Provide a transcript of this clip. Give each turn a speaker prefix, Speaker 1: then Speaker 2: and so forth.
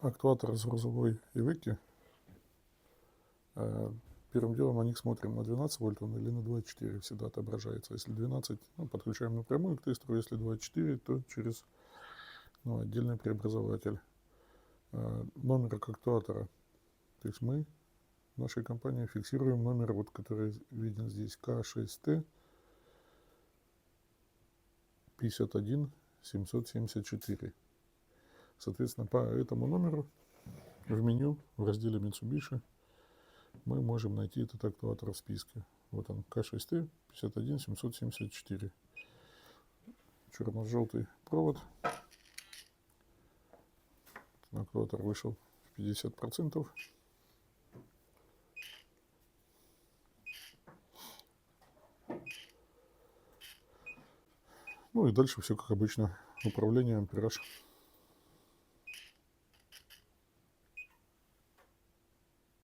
Speaker 1: актуатор с грузовой Ивеки. Первым делом на них смотрим, на 12 вольт он или на 24 всегда отображается. Если 12, ну, подключаем напрямую к тестеру, если 24, то через отдельный преобразователь. Номер актуатора. То есть мы в нашей компании фиксируем номер, вот, который виден здесь, К6Т 51774. Соответственно, по этому номеру в меню в разделе Mitsubishi мы можем найти этот актуатор в списке. Вот он, К6Т 51774. Черно-желтый провод. Актуатор вышел в 50%. Ну и дальше все как обычно. Управление, ампераж.